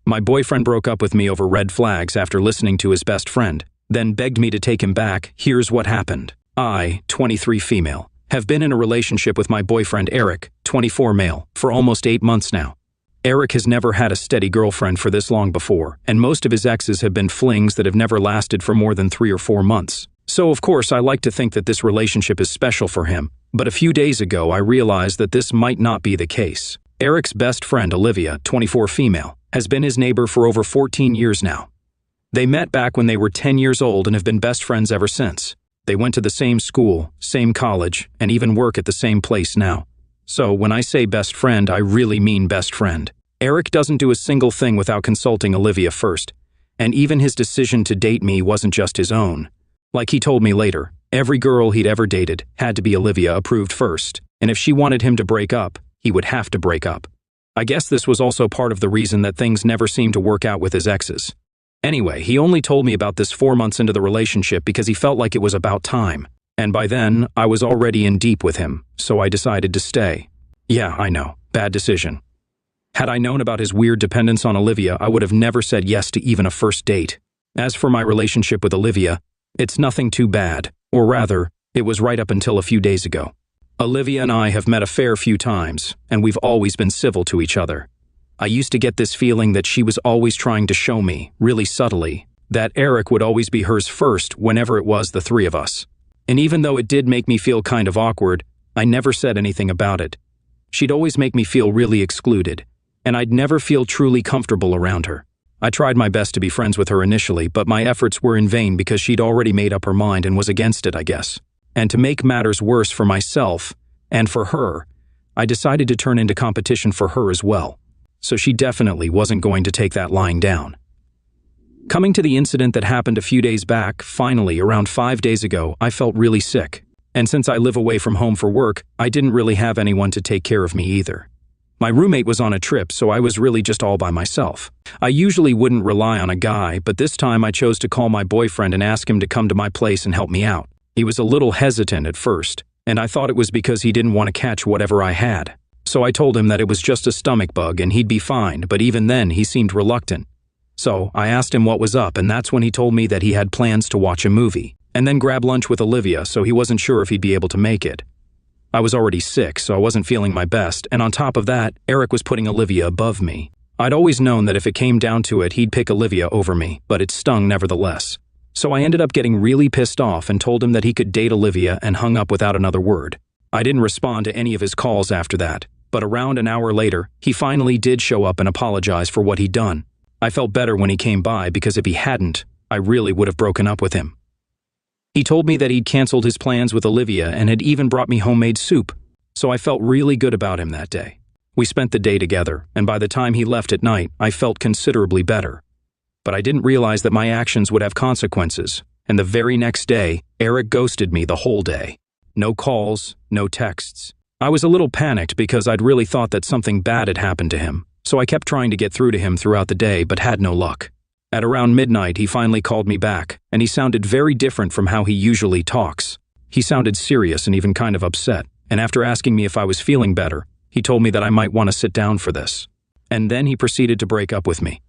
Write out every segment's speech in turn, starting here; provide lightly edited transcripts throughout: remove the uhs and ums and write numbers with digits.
My boyfriend broke up with me over red flags after listening to his best friend, then begged me to take him back. Here's what happened. I, 23 female, have been in a relationship with my boyfriend Eric, 24 male, for almost 8 months now. Eric has never had a steady girlfriend for this long before, and most of his exes have been flings that have never lasted for more than 3 or 4 months. So of course I like to think that this relationship is special for him, but a few days ago I realized that this might not be the case. Eric's best friend Olivia, 24 female, has been his neighbor for over 14 years now. They met back when they were 10 years old and have been best friends ever since. They went to the same school, same college, and even work at the same place now. So when I say best friend, I really mean best friend. Eric doesn't do a single thing without consulting Olivia first, and even his decision to date me wasn't just his own. Like he told me later, every girl he'd ever dated had to be Olivia approved first, and if she wanted him to break up, he would have to break up. I guess this was also part of the reason that things never seemed to work out with his exes. Anyway, he only told me about this 4 months into the relationship because he felt like it was about time. And by then, I was already in deep with him, so I decided to stay. Yeah, I know, bad decision. Had I known about his weird dependence on Olivia, I would have never said yes to even a first date. As for my relationship with Olivia, it's nothing too bad, or rather, it was right up until a few days ago. Olivia and I have met a fair few times, and we've always been civil to each other. I used to get this feeling that she was always trying to show me, really subtly, that Eric would always be hers first whenever it was the 3 of us. And even though it did make me feel kind of awkward, I never said anything about it. She'd always make me feel really excluded, and I'd never feel truly comfortable around her. I tried my best to be friends with her initially, but my efforts were in vain because she'd already made up her mind and was against it, I guess. And to make matters worse for myself, and for her, I decided to turn into competition for her as well. So she definitely wasn't going to take that lying down. Coming to the incident that happened a few days back, finally, around 5 days ago, I felt really sick. And since I live away from home for work, I didn't really have anyone to take care of me either. My roommate was on a trip, so I was really just all by myself. I usually wouldn't rely on a guy, but this time I chose to call my boyfriend and ask him to come to my place and help me out. He was a little hesitant at first, and I thought it was because he didn't want to catch whatever I had. So I told him that it was just a stomach bug and he'd be fine, but even then he seemed reluctant. So I asked him what was up, and that's when he told me that he had plans to watch a movie, and then grab lunch with Olivia, so he wasn't sure if he'd be able to make it. I was already sick, so I wasn't feeling my best, and on top of that, Eric was putting Olivia above me. I'd always known that if it came down to it, he'd pick Olivia over me, but it stung nevertheless. So I ended up getting really pissed off and told him that he could date Olivia and hung up without another word. I didn't respond to any of his calls after that, but around an hour later, he finally did show up and apologize for what he'd done. I felt better when he came by because if he hadn't, I really would have broken up with him. He told me that he'd canceled his plans with Olivia and had even brought me homemade soup, so I felt really good about him that day. We spent the day together, and by the time he left at night, I felt considerably better. But I didn't realize that my actions would have consequences, and the very next day, Eric ghosted me the whole day. No calls, no texts. I was a little panicked because I'd really thought that something bad had happened to him, so I kept trying to get through to him throughout the day but had no luck. At around midnight, he finally called me back, and he sounded very different from how he usually talks. He sounded serious and even kind of upset, and after asking me if I was feeling better, he told me that I might want to sit down for this. And then he proceeded to break up with me.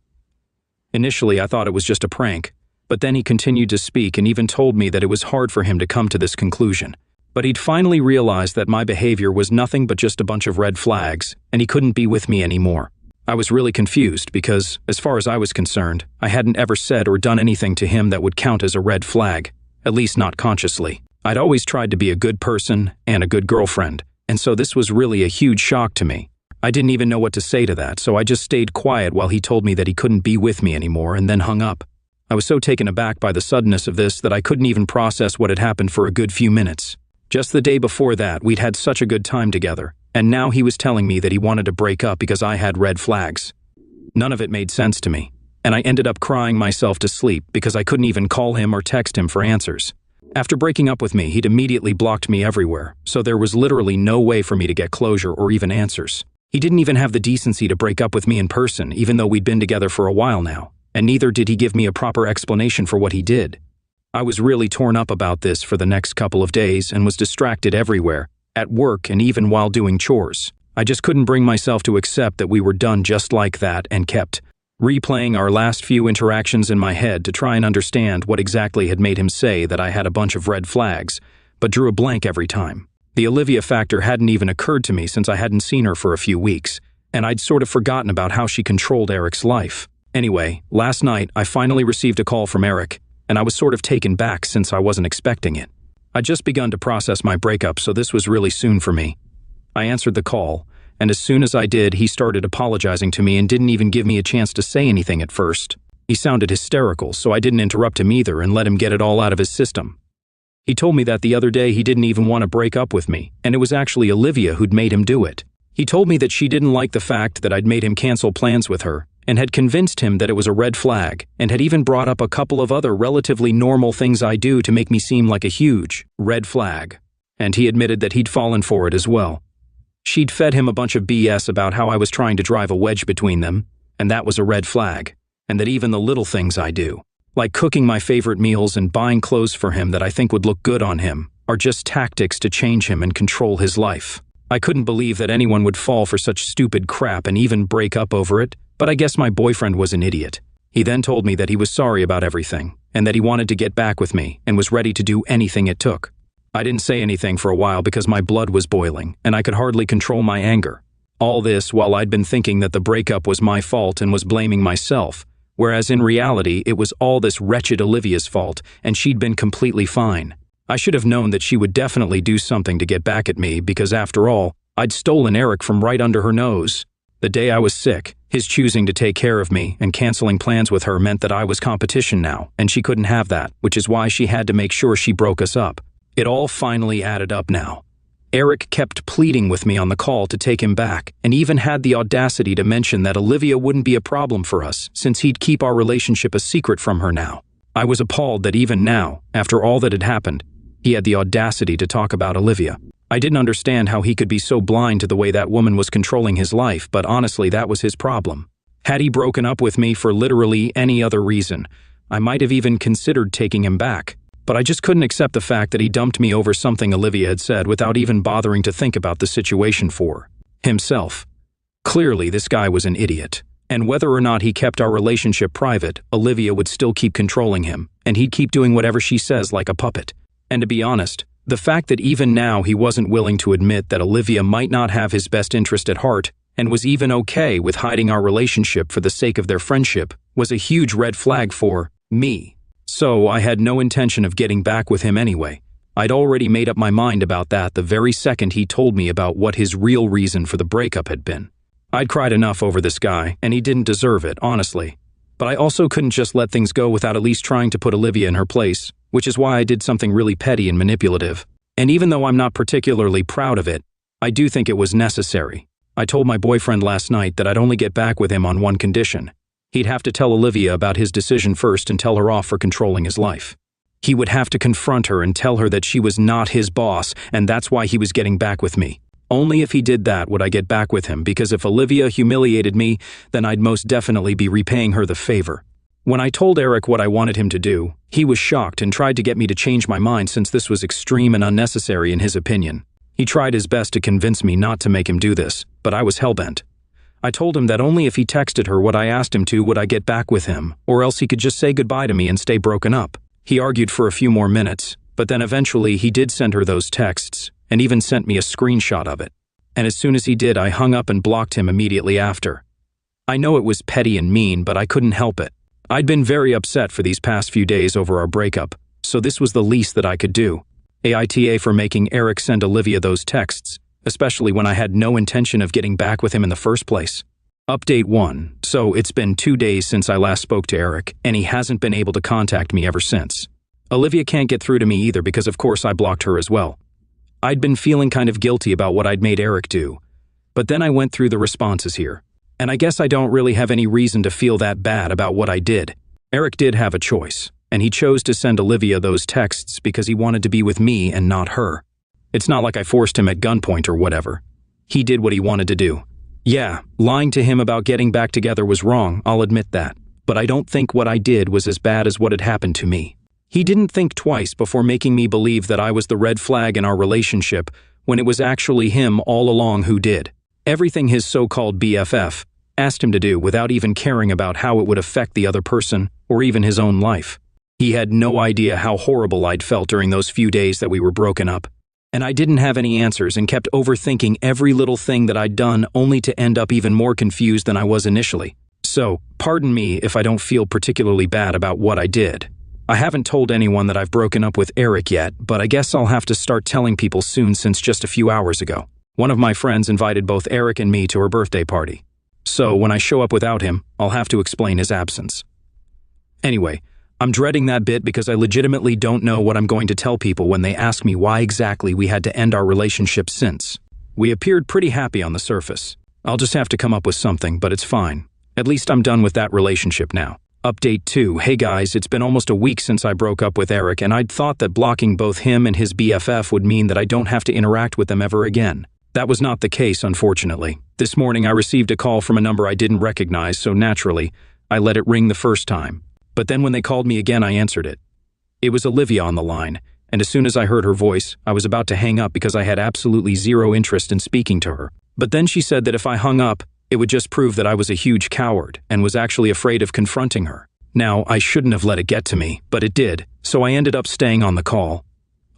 Initially, I thought it was just a prank, but then he continued to speak and even told me that it was hard for him to come to this conclusion. But he'd finally realized that my behavior was nothing but just a bunch of red flags, and he couldn't be with me anymore. I was really confused because, as far as I was concerned, I hadn't ever said or done anything to him that would count as a red flag, at least not consciously. I'd always tried to be a good person and a good girlfriend, and so this was really a huge shock to me. I didn't even know what to say to that, so I just stayed quiet while he told me that he couldn't be with me anymore and then hung up. I was so taken aback by the suddenness of this that I couldn't even process what had happened for a good few minutes. Just the day before that, we'd had such a good time together, and now he was telling me that he wanted to break up because I had red flags. None of it made sense to me, and I ended up crying myself to sleep because I couldn't even call him or text him for answers. After breaking up with me, he'd immediately blocked me everywhere, so there was literally no way for me to get closure or even answers. He didn't even have the decency to break up with me in person, even though we'd been together for a while now, and neither did he give me a proper explanation for what he did. I was really torn up about this for the next couple of days and was distracted everywhere, at work and even while doing chores. I just couldn't bring myself to accept that we were done just like that and kept replaying our last few interactions in my head to try and understand what exactly had made him say that I had a bunch of red flags, but drew a blank every time. The Olivia factor hadn't even occurred to me since I hadn't seen her for a few weeks, and I'd sort of forgotten about how she controlled Eric's life. Anyway, last night I finally received a call from Eric, and I was sort of taken back since I wasn't expecting it. I'd just begun to process my breakup, so this was really soon for me. I answered the call, and as soon as I did, he started apologizing to me and didn't even give me a chance to say anything at first. He sounded hysterical, so I didn't interrupt him either and let him get it all out of his system. He told me that the other day he didn't even want to break up with me, and it was actually Olivia who'd made him do it. He told me that she didn't like the fact that I'd made him cancel plans with her, and had convinced him that it was a red flag, and had even brought up a couple of other relatively normal things I do to make me seem like a huge red flag. And he admitted that he'd fallen for it as well. She'd fed him a bunch of BS about how I was trying to drive a wedge between them, and that was a red flag, and that even the little things I do, like cooking my favorite meals and buying clothes for him that I think would look good on him, are just tactics to change him and control his life. I couldn't believe that anyone would fall for such stupid crap and even break up over it, but I guess my boyfriend was an idiot. He then told me that he was sorry about everything, and that he wanted to get back with me and was ready to do anything it took. I didn't say anything for a while because my blood was boiling, and I could hardly control my anger. All this while I'd been thinking that the breakup was my fault and was blaming myself, whereas in reality it was all this wretched Olivia's fault, and she'd been completely fine. I should have known that she would definitely do something to get back at me because, after all, I'd stolen Eric from right under her nose. The day I was sick, his choosing to take care of me and canceling plans with her meant that I was competition now, and she couldn't have that, which is why she had to make sure she broke us up. It all finally added up now. Eric kept pleading with me on the call to take him back, and even had the audacity to mention that Olivia wouldn't be a problem for us, since he'd keep our relationship a secret from her now. I was appalled that even now, after all that had happened, he had the audacity to talk about Olivia. I didn't understand how he could be so blind to the way that woman was controlling his life, but honestly that was his problem. Had he broken up with me for literally any other reason, I might have even considered taking him back. But I just couldn't accept the fact that he dumped me over something Olivia had said without even bothering to think about the situation for himself. Clearly, this guy was an idiot. And whether or not he kept our relationship private, Olivia would still keep controlling him, and he'd keep doing whatever she says like a puppet. And to be honest, the fact that even now he wasn't willing to admit that Olivia might not have his best interest at heart, and was even okay with hiding our relationship for the sake of their friendship, was a huge red flag for me. So I had no intention of getting back with him anyway. I'd already made up my mind about that the very second he told me about what his real reason for the breakup had been. I'd cried enough over this guy, and he didn't deserve it, honestly. But I also couldn't just let things go without at least trying to put Olivia in her place, which is why I did something really petty and manipulative. And even though I'm not particularly proud of it, I do think it was necessary. I told my boyfriend last night that I'd only get back with him on one condition. He'd have to tell Olivia about his decision first and tell her off for controlling his life. He would have to confront her and tell her that she was not his boss, and that's why he was getting back with me. Only if he did that would I get back with him, because if Olivia humiliated me, then I'd most definitely be repaying her the favor. When I told Eric what I wanted him to do, he was shocked and tried to get me to change my mind since this was extreme and unnecessary in his opinion. He tried his best to convince me not to make him do this, but I was hellbent. I told him that only if he texted her what I asked him to would I get back with him, or else he could just say goodbye to me and stay broken up. He argued for a few more minutes, but then eventually he did send her those texts, and even sent me a screenshot of it. And as soon as he did, I hung up and blocked him immediately after. I know it was petty and mean, but I couldn't help it. I'd been very upset for these past few days over our breakup, so this was the least that I could do. AITA for making Eric send Olivia those texts, especially when I had no intention of getting back with him in the first place. Update 1. So it's been 2 days since I last spoke to Eric, and he hasn't been able to contact me ever since. Olivia can't get through to me either because of course I blocked her as well. I'd been feeling kind of guilty about what I'd made Eric do, but then I went through the responses here, and I guess I don't really have any reason to feel that bad about what I did. Eric did have a choice, and he chose to send Olivia those texts because he wanted to be with me and not her. It's not like I forced him at gunpoint or whatever. He did what he wanted to do. Yeah, lying to him about getting back together was wrong, I'll admit that, but I don't think what I did was as bad as what had happened to me. He didn't think twice before making me believe that I was the red flag in our relationship when it was actually him all along who did. Everything his so-called BFF, asked him to do without even caring about how it would affect the other person or even his own life. He had no idea how horrible I'd felt during those few days that we were broken up. And I didn't have any answers and kept overthinking every little thing that I'd done, only to end up even more confused than I was initially. So, pardon me if I don't feel particularly bad about what I did. I haven't told anyone that I've broken up with Eric yet, but I guess I'll have to start telling people soon, since just a few hours ago, one of my friends invited both Eric and me to her birthday party. So, when I show up without him, I'll have to explain his absence. Anyway, I'm dreading that bit because I legitimately don't know what I'm going to tell people when they ask me why exactly we had to end our relationship since. We appeared pretty happy on the surface. I'll just have to come up with something, but it's fine. At least I'm done with that relationship now. Update 2. Hey guys, it's been almost a week since I broke up with Eric, and I'd thought that blocking both him and his BFF would mean that I don't have to interact with them ever again. That was not the case, unfortunately. This morning I received a call from a number I didn't recognize, so naturally, I let it ring the first time. But then when they called me again, I answered it. It was Olivia on the line, and as soon as I heard her voice, I was about to hang up because I had absolutely zero interest in speaking to her. But then she said that if I hung up, it would just prove that I was a huge coward and was actually afraid of confronting her. Now, I shouldn't have let it get to me, but it did, so I ended up staying on the call.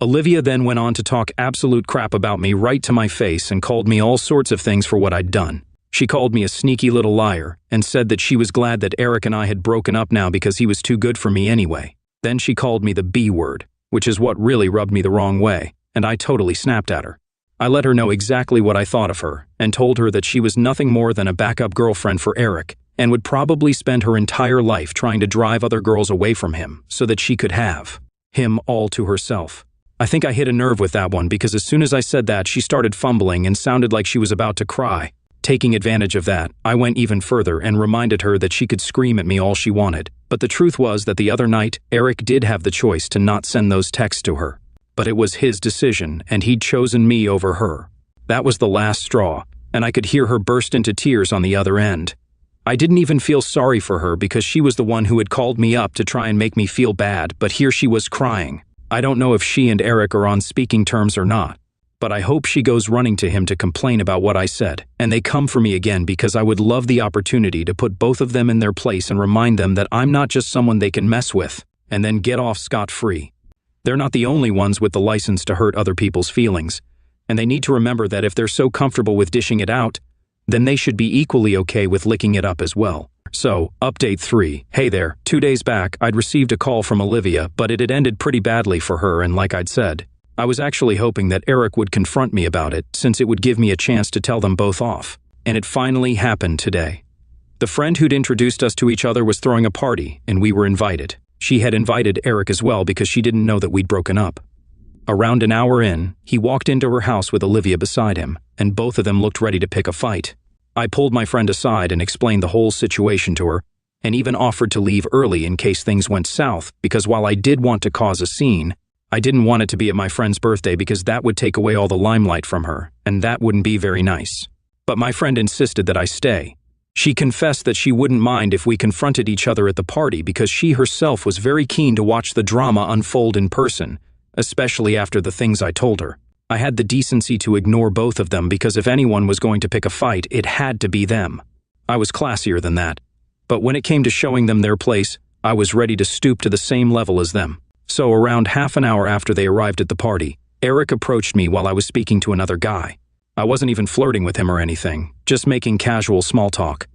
Olivia then went on to talk absolute crap about me right to my face and called me all sorts of things for what I'd done. She called me a sneaky little liar and said that she was glad that Eric and I had broken up now because he was too good for me anyway. Then she called me the B word, which is what really rubbed me the wrong way, and I totally snapped at her. I let her know exactly what I thought of her and told her that she was nothing more than a backup girlfriend for Eric and would probably spend her entire life trying to drive other girls away from him so that she could have him all to herself. I think I hit a nerve with that one because as soon as I said that, she started fumbling and sounded like she was about to cry. Taking advantage of that, I went even further and reminded her that she could scream at me all she wanted. But the truth was that the other night, Eric did have the choice to not send those texts to her. But it was his decision, and he'd chosen me over her. That was the last straw, and I could hear her burst into tears on the other end. I didn't even feel sorry for her because she was the one who had called me up to try and make me feel bad, but here she was crying. I don't know if she and Eric are on speaking terms or not, but I hope she goes running to him to complain about what I said, and they come for me again because I would love the opportunity to put both of them in their place and remind them that I'm not just someone they can mess with and then get off scot-free. They're not the only ones with the license to hurt other people's feelings, and they need to remember that if they're so comfortable with dishing it out, then they should be equally okay with licking it up as well. So, update 3. Hey there, 2 days back, I'd received a call from Olivia, but it had ended pretty badly for her, and like I'd said, I was actually hoping that Eric would confront me about it, since it would give me a chance to tell them both off. And it finally happened today. The friend who'd introduced us to each other was throwing a party, and we were invited. She had invited Eric as well because she didn't know that we'd broken up. Around an hour in, he walked into her house with Olivia beside him, and both of them looked ready to pick a fight. I pulled my friend aside and explained the whole situation to her, and even offered to leave early in case things went south, because while I did want to cause a scene, I didn't want it to be at my friend's birthday because that would take away all the limelight from her, and that wouldn't be very nice. But my friend insisted that I stay. She confessed that she wouldn't mind if we confronted each other at the party because she herself was very keen to watch the drama unfold in person, especially after the things I told her. I had the decency to ignore both of them because if anyone was going to pick a fight, it had to be them. I was classier than that. But when it came to showing them their place, I was ready to stoop to the same level as them. So around half an hour after they arrived at the party, Eric approached me while I was speaking to another guy. I wasn't even flirting with him or anything, just making casual small talk.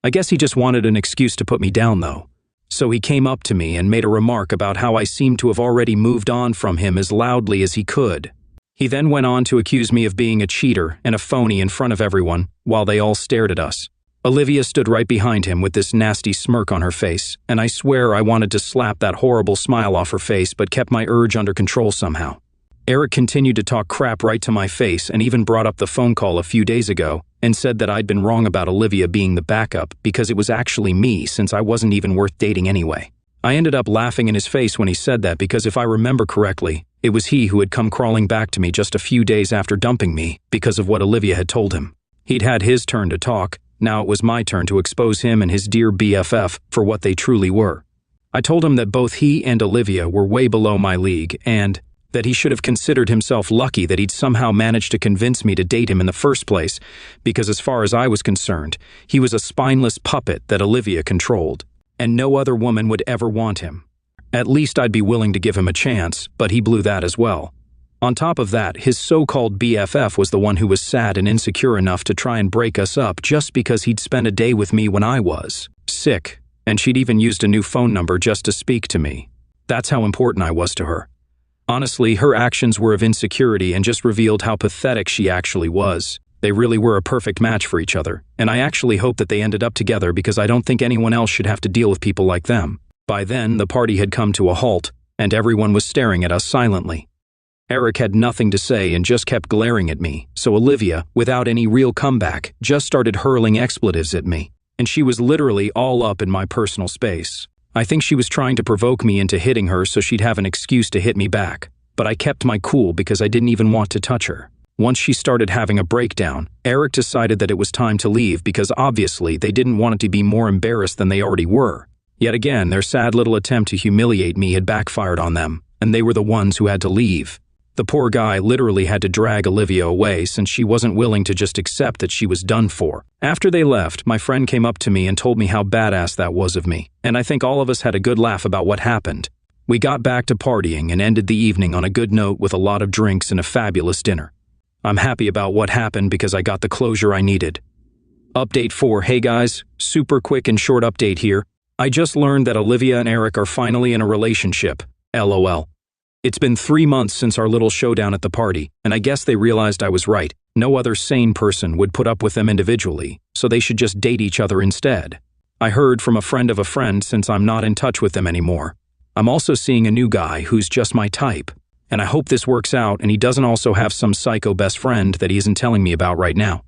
I guess he just wanted an excuse to put me down though. So he came up to me and made a remark about how I seemed to have already moved on from him as loudly as he could. He then went on to accuse me of being a cheater and a phony in front of everyone while they all stared at us. Olivia stood right behind him with this nasty smirk on her face, and I swear I wanted to slap that horrible smile off her face but kept my urge under control somehow. Eric continued to talk crap right to my face and even brought up the phone call a few days ago and said that I'd been wrong about Olivia being the backup because it was actually me since I wasn't even worth dating anyway. I ended up laughing in his face when he said that because if I remember correctly, it was he who had come crawling back to me just a few days after dumping me because of what Olivia had told him. He'd had his turn to talk. Now it was my turn to expose him and his dear BFF for what they truly were. I told him that both he and Olivia were way below my league and, that he should have considered himself lucky that he'd somehow managed to convince me to date him in the first place, because as far as I was concerned, he was a spineless puppet that Olivia controlled, and no other woman would ever want him. At least I'd be willing to give him a chance, but he blew that as well. On top of that, his so-called BFF was the one who was sad and insecure enough to try and break us up just because he'd spent a day with me when I was sick, and she'd even used a new phone number just to speak to me. That's how important I was to her. Honestly, her actions were of insecurity and just revealed how pathetic she actually was. They really were a perfect match for each other, and I actually hope that they ended up together because I don't think anyone else should have to deal with people like them. By then, the party had come to a halt, and everyone was staring at us silently. Eric had nothing to say and just kept glaring at me, so Olivia, without any real comeback, just started hurling expletives at me, and she was literally all up in my personal space. I think she was trying to provoke me into hitting her so she'd have an excuse to hit me back, but I kept my cool because I didn't even want to touch her. Once she started having a breakdown, Eric decided that it was time to leave because obviously they didn't want it to be more embarrassed than they already were. Yet again, their sad little attempt to humiliate me had backfired on them, and they were the ones who had to leave. The poor guy literally had to drag Olivia away since she wasn't willing to just accept that she was done for. After they left, my friend came up to me and told me how badass that was of me, and I think all of us had a good laugh about what happened. We got back to partying and ended the evening on a good note with a lot of drinks and a fabulous dinner. I'm happy about what happened because I got the closure I needed. Update 4. Hey guys, super quick and short update here. I just learned that Olivia and Eric are finally in a relationship. LOL. It's been 3 months since our little showdown at the party, and I guess they realized I was right. No other sane person would put up with them individually, so they should just date each other instead. I heard from a friend of a friend since I'm not in touch with them anymore. I'm also seeing a new guy who's just my type, and I hope this works out and he doesn't also have some psycho best friend that he isn't telling me about right now.